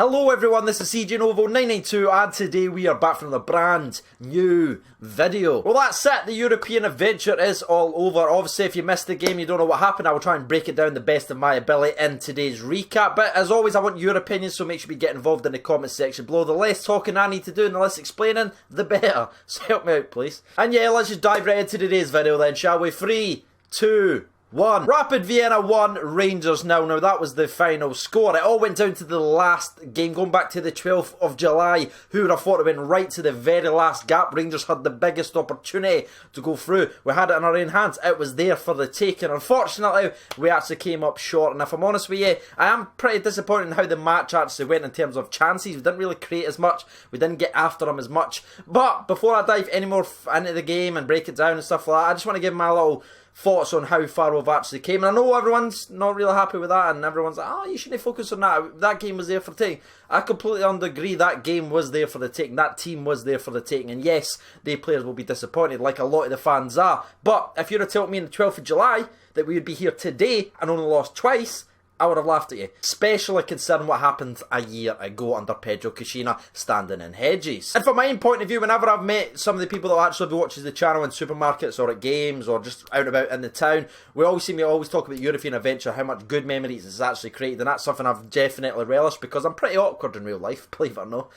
Hello everyone, this is CJ Novo 992 and today we are back from the brand new video. Well, that's it, the European adventure is all over. Obviously if you missed the game, you don't know what happened, I will try and break it down the best of my ability in today's recap. But as always, I want your opinions, so make sure you get involved in the comment section below. The less talking I need to do and the less explaining, the better. So help me out please. And yeah, let's just dive right into today's video then, shall we? 3, 2, 1. Rapid Vienna 1, Rangers 0. Now that was the final score. It all went down to the last game, going back to the 12th of July. Who would have thought it went right to the very last gap? Rangers had the biggest opportunity to go through. We had it in our own hands. It was there for the taking. Unfortunately, we actually came up short. And if I'm honest with you, I am pretty disappointed in how the match actually went in terms of chances. We didn't really create as much. We didn't get after them as much. But before I dive any more into the game and break it down and stuff like that, I just want to give my little thoughts on how far we've actually came. And I know everyone's not really happy with that, and everyone's like, oh, you shouldn't focus on that. That game was there for the taking. I completely agree, that game was there for the taking. That team was there for the taking. And yes, the players will be disappointed, like a lot of the fans are. But if you'd have told me on the 12th of July that we would be here today and only lost twice, I would have laughed at you, especially considering what happened a year ago under Pedro Caixinha standing in hedges. And from my own point of view, whenever I've met some of the people that actually watches the channel in supermarkets or at games or just out and about in the town, we always see me always talk about European adventure, how much good memories it's actually created, and that's something I've definitely relished because I'm pretty awkward in real life, believe it or not,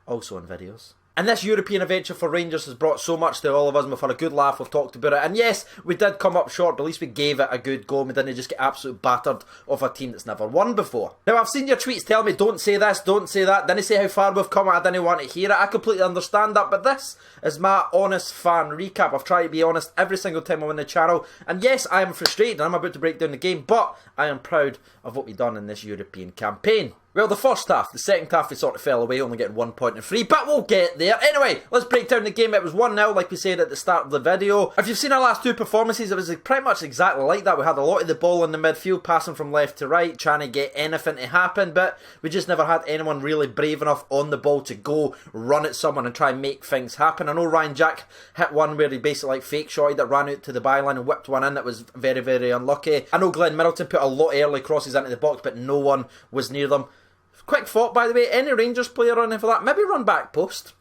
also in videos. And this European adventure for Rangers has brought so much to all of us. We've had a good laugh, we've talked about it. And yes, we did come up short, but at least we gave it a good go. We didn't just get absolutely battered off a team that's never won before. Now, I've seen your tweets tell me, don't say this, don't say that. Didn't say how far we've come, I didn't want to hear it. I completely understand that, but this is my honest fan recap. I've tried to be honest every single time I'm on the channel. And yes, I am frustrated, I'm about to break down the game, but I am proud of what we've done in this European campaign. Well, the first half, the second half we sort of fell away, only getting 1 point and 3, but we'll get there. Anyway, let's break down the game. It was 1-0, like we said at the start of the video. If you've seen our last two performances, it was pretty much exactly like that. We had a lot of the ball in the midfield, passing from left to right, trying to get anything to happen, but we just never had anyone really brave enough on the ball to go run at someone and try and make things happen. I know Ryan Jack hit one where he basically like fake shotted that ran out to the byline and whipped one in that was very, very unlucky. I know Glenn Middleton put a lot of early crosses into the box, but no one was near them. Quick thought, by the way, any Rangers player running for that, maybe run back post.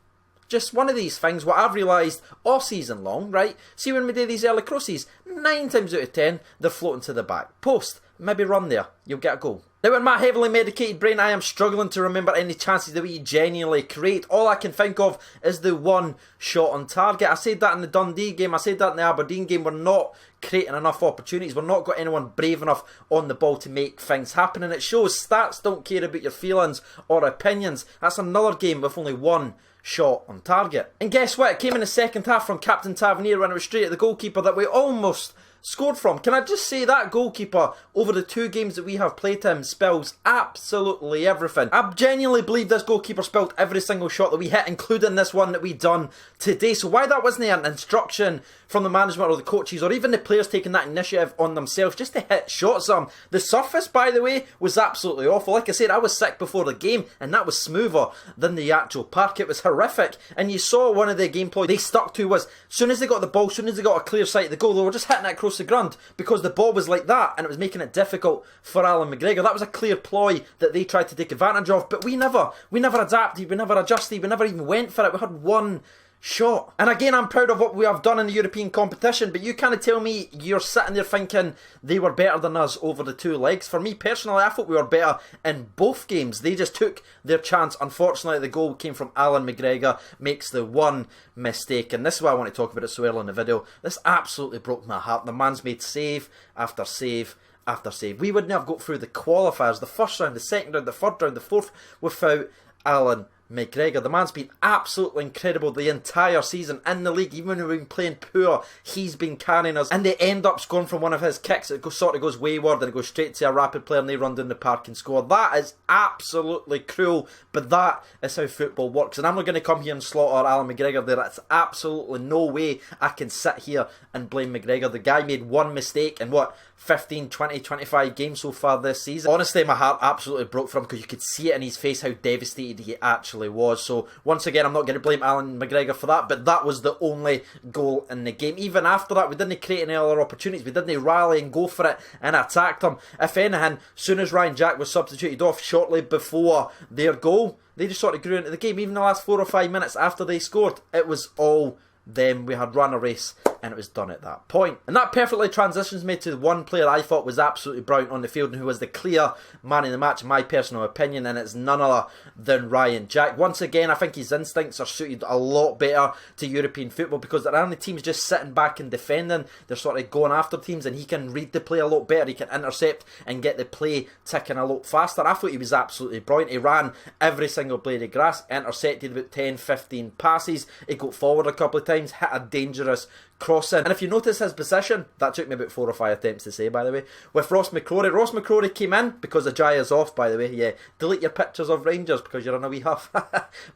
Just one of these things, what I've realised all season long, right? See when we do these early crosses, 9 times out of 10, they're floating to the back post. Maybe run there, you'll get a goal. Now, in my heavily medicated brain, I am struggling to remember any chances that we genuinely create. All I can think of is the one shot on target. I said that in the Dundee game, I said that in the Aberdeen game. We're not creating enough opportunities. We're not got anyone brave enough on the ball to make things happen. And it shows stats don't care about your feelings or opinions. That's another game with only one shot on target. And guess what? It came in the second half from Captain Tavernier when it was straight at the goalkeeper that we almost scored from. Can I just say that goalkeeper over the 2 games that we have played him spills absolutely everything. I genuinely believe this goalkeeper spilled every single shot that we hit, including this one that we done today. So why that wasn't an instruction from the management or the coaches or even the players taking that initiative on themselves just to hit shots on. The surface, by the way, was absolutely awful. Like I said, I was sick before the game and that was smoother than the actual park. It was horrific. And you saw one of the gameplay they stuck to was, as soon as they got the ball, as soon as they got a clear sight of the goal, they were just hitting it across the ground because the ball was like that and it was making it difficult for Alan McGregor. That was a clear ploy that they tried to take advantage of, but we never adapted, we never adjusted, we never even went for it. We had one shot. And again, I'm proud of what we have done in the European competition, but you kind of tell me you're sitting there thinking they were better than us over the 2 legs. For me personally, I thought we were better in both games. They just took their chance. Unfortunately, the goal came from Alan McGregor, makes the one mistake, and this is why I want to talk about it so early in the video. This absolutely broke my heart. The man's made save after save after save. We wouldn't have got through the qualifiers, the first round, the second round, the third round, the fourth, without Alan McGregor. The man's been absolutely incredible the entire season in the league. Even when we've been playing poor, he's been carrying us. And they end up scoring from one of his kicks. It sort of goes wayward and it goes straight to a rapid player and they run down the park and score. That is absolutely cruel, but that is how football works. And I'm not going to come here and slaughter Alan McGregor there. That's absolutely no way I can sit here and blame McGregor. The guy made one mistake in what, 15, 20, 25 games so far this season. Honestly, my heart absolutely broke for him because you could see it in his face how devastated he actually actually was. So once again, I'm not going to blame Alan McGregor for that, but that was the only goal in the game. Even after that, we didn't create any other opportunities. We didn't rally and go for it and attack them. If anything, soon as Ryan Jack was substituted off shortly before their goal, they just sort of grew into the game. Even the last 4 or 5 minutes after they scored, it was all them. We had run a race and it was done at that point. And that perfectly transitions me to the one player I thought was absolutely brilliant on the field and who was the clear man of the match in my personal opinion, and it's none other than Ryan Jack. Once again, I think his instincts are suited a lot better to European football because there aren't the teams just sitting back and defending. They're sort of going after teams, and he can read the play a lot better. He can intercept and get the play ticking a lot faster. I thought he was absolutely brilliant. He ran every single blade of grass, intercepted about 10-15 passes. He got forward a couple of times, hit a dangerous crossing. And if you notice his position, that took me about 4 or 5 attempts to say, by the way, with Ross McCrory. Ross McCrory came in because Ajaya's off, by the way. Yeah, delete your pictures of Rangers because you're in a wee huff.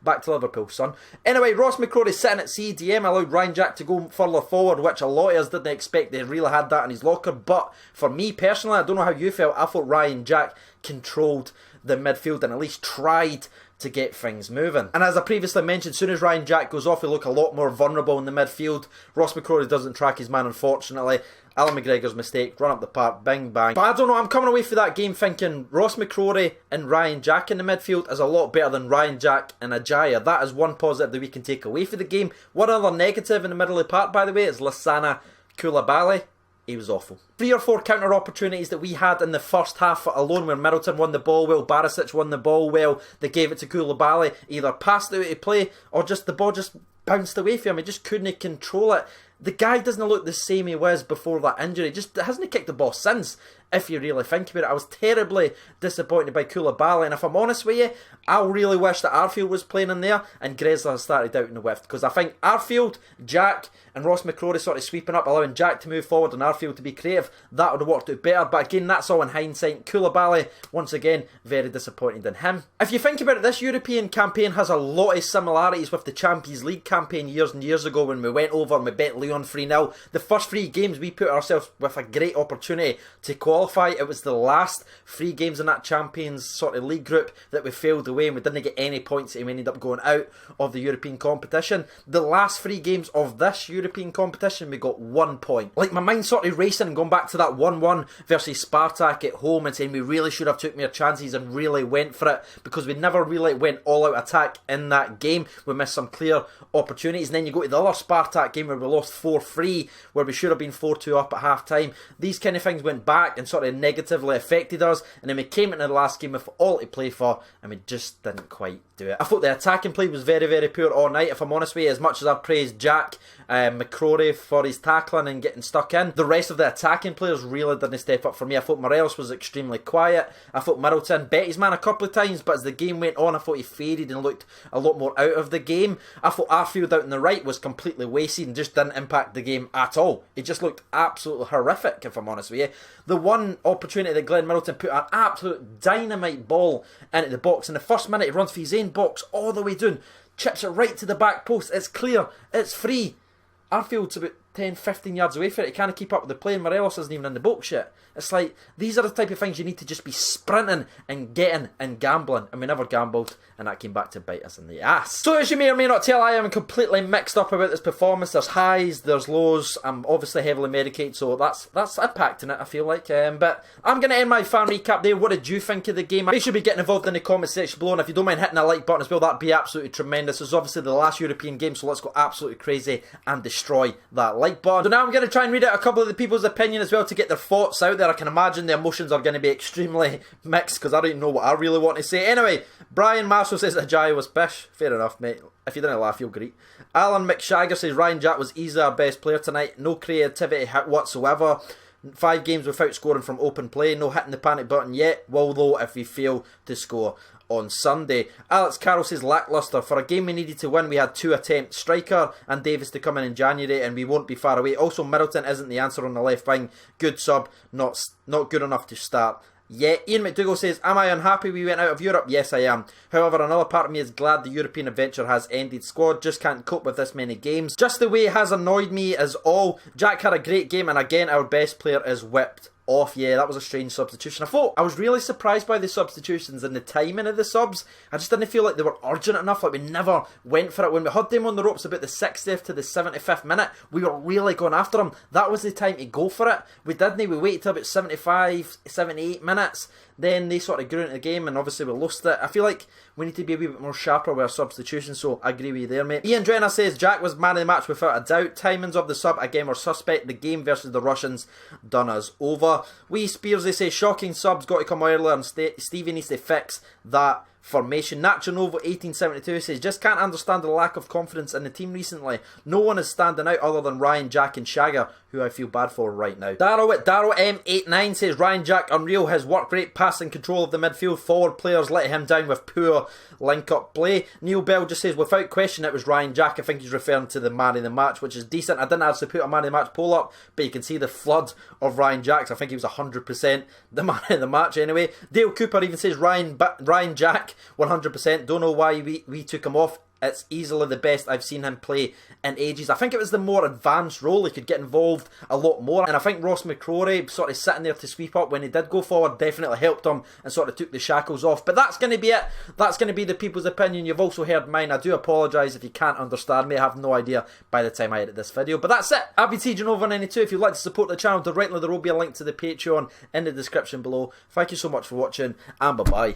Back to Liverpool, son. Anyway, Ross McCrory sitting at CDM allowed Ryan Jack to go further forward, which a lot of us didn't expect. They really had that in his locker. But for me personally, I don't know how you felt, I thought Ryan Jack controlled the midfield and at least tried to get things moving. And as I previously mentioned, as soon as Ryan Jack goes off, we look a lot more vulnerable in the midfield. Ross McCrory doesn't track his man, unfortunately. Alan McGregor's mistake, run up the park, bing bang. But I don't know, I'm coming away from that game thinking Ross McCrory and Ryan Jack in the midfield is a lot better than Ryan Jack and Ajaya. That is one positive that we can take away for the game. One other negative in the middle of the park, by the way, is Lassana Koulibaly. He was awful. 3 or 4 counter opportunities that we had in the first half alone where Middleton won the ball well, Barisic won the ball well, they gave it to Koulibaly, either passed out to play or just the ball just bounced away from him. He just couldn't control it. The guy doesn't look the same he was before that injury. Just hasn't kicked the ball since, if you really think about it. I was terribly disappointed by Koulibaly, and if I'm honest with you, I really wish that Arfield was playing in there and Gressler had started out in the width, because I think Arfield, Jack and Ross McCrory sort of sweeping up, allowing Jack to move forward and Arfield to be creative, that would have worked out better. But again, that's all in hindsight. Koulibaly, once again, very disappointed in him. If you think about it, this European campaign has a lot of similarities with the Champions League campaign years and years ago when we went over and we bet Lyon 3-0. The first 3 games we put ourselves with a great opportunity to qualify. It was the last 3 games in that Champions sort of league group that we failed away and we didn't get any points and we ended up going out of the European competition. The last 3 games of this European competition we got 1 point. Like, my mind sort of racing and going back to that 1-1 versus Spartak at home and saying we really should have took more chances and really went for it, because we never really went all out attack in that game. We missed some clear opportunities, and then you go to the other Spartak game where we lost 4-3, where we should have been 4-2 up at half time. These kind of things went back and sort of negatively affected us, and then we came into the last game with all to play for and we just didn't quite do it. I thought the attacking play was very, very poor all night, if I'm honest with you. As much as I've praised Jack McCrory for his tackling and getting stuck in, the rest of the attacking players really didn't step up for me. I thought Morelos was extremely quiet. I thought Middleton bet his man a couple of times, but as the game went on I thought he faded and looked a lot more out of the game. I thought Arfield out on the right was completely wasted and just didn't impact the game at all. It just looked absolutely horrific, if I'm honest with you. The one opportunity that Glenn Middleton put an absolute dynamite ball into the box, in the first minute he runs for his own box all the way down, chips it right to the back post, it's clear, it's free. Arfield's about 10-15 yards away from it, he can't keep up with the play, and Morelos isn't even in the box yet. It's like, these are the type of things you need to just be sprinting and getting and gambling, and we never gambled, and that came back to bite us in the ass. So as you may or may not tell, I am completely mixed up about this performance. There's highs, there's lows. I'm obviously heavily medicated, so that's impacting it, I feel like. But I'm going to end my fan recap there. What did you think of the game? You should be getting involved in the comment section below, and if you don't mind hitting that like button as well, that'd be absolutely tremendous. It's obviously the last European game, so let's go absolutely crazy and destroy that like button. So now I'm going to try and read out a couple of the people's opinion as well to get their thoughts out there. I can imagine the emotions are going to be extremely mixed because I don't even know what I really want to say. Anyway, Brian Marshall says Ajay was pish. Fair enough, mate. If you didn't laugh, you'll greet. Alan McShagger says Ryan Jack was easily our best player tonight. No creativity whatsoever. 5 games without scoring from open play. No hitting the panic button yet. Will though if we fail to score on Sunday. Alex Carroll says lacklustre. For a game we needed to win, we had 2 attempts. Striker and Davis to come in January and we won't be far away. Also, Middleton isn't the answer on the left wing. Good sub, not good enough to start. Yeah, Ian McDougall says, am I unhappy we went out of Europe? Yes, I am. However, another part of me is glad the European adventure has ended. Squad just can't cope with this many games. Just the way it has annoyed me is all. Jack had a great game and again our best player is whipped. off. Yeah, that was a strange substitution. I was really surprised by the substitutions and the timing of the subs. I just didn't feel like they were urgent enough. Like, we never went for it. When we had them on the ropes about the 60th to the 75th minute, we were really going after them. That was the time to go for it. We didn't. We waited till about 75, 78 minutes. Then they sort of grew into the game, and obviously we lost it. I feel like we need to be a wee bit more sharper with our substitutions, so I agree with you there, mate. Ian Drenner says, Jack was man of the match without a doubt. Timings of the sub, again, were suspect. The game versus the Russians done us over. Wee Spears, they say, shocking subs, got to come earlier, and Stevie needs to fix that formation. Nacho Novo 1872 says, just can't understand the lack of confidence in the team recently. No one is standing out other than Ryan, Jack and Shagger, who I feel bad for right now. Darrow M89 says, Ryan Jack unreal, his work rate, passing control of the midfield, forward players let him down with poor link-up play. Neil Bell just says, without question it was Ryan Jack. I think he's referring to the man of the match, which is decent. I didn't actually put a man of the match poll up, but you can see the flood of Ryan Jacks. I think he was 100% the man of the match anyway. Dale Cooper even says Ryan Jack 100%. Don't know why we took him off. It's easily the best I've seen him play in ages. I think it was the more advanced role. He could get involved a lot more. And I think Ross McCrory sort of sitting there to sweep up when he did go forward definitely helped him and sort of took the shackles off. But that's going to be it. That's going to be the people's opinion. You've also heard mine. I do apologise if you can't understand me. I have no idea by the time I edit this video. But that's it. I've been TGNova92. If you'd like to support the channel directly, there will be a link to the Patreon in the description below. Thank you so much for watching, and bye-bye.